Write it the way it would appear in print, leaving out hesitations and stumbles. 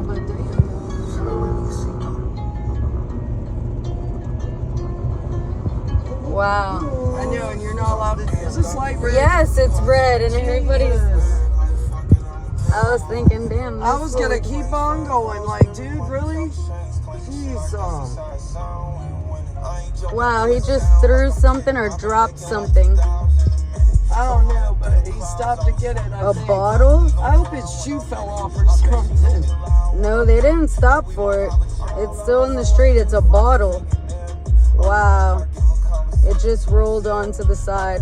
but damn. Wow. I know, and you're not allowed to. Is this light red? Yes, it's red, and everybody's. I was thinking, damn. I was gonna keep on going, like, dude, really? Jeez, Wow, he just threw something or dropped something. I don't know, but he stopped to get it. I think. Bottle? I hope his shoe fell off or something. No, they didn't stop for it. It's still in the street. It's a bottle. Wow. It just rolled onto the side.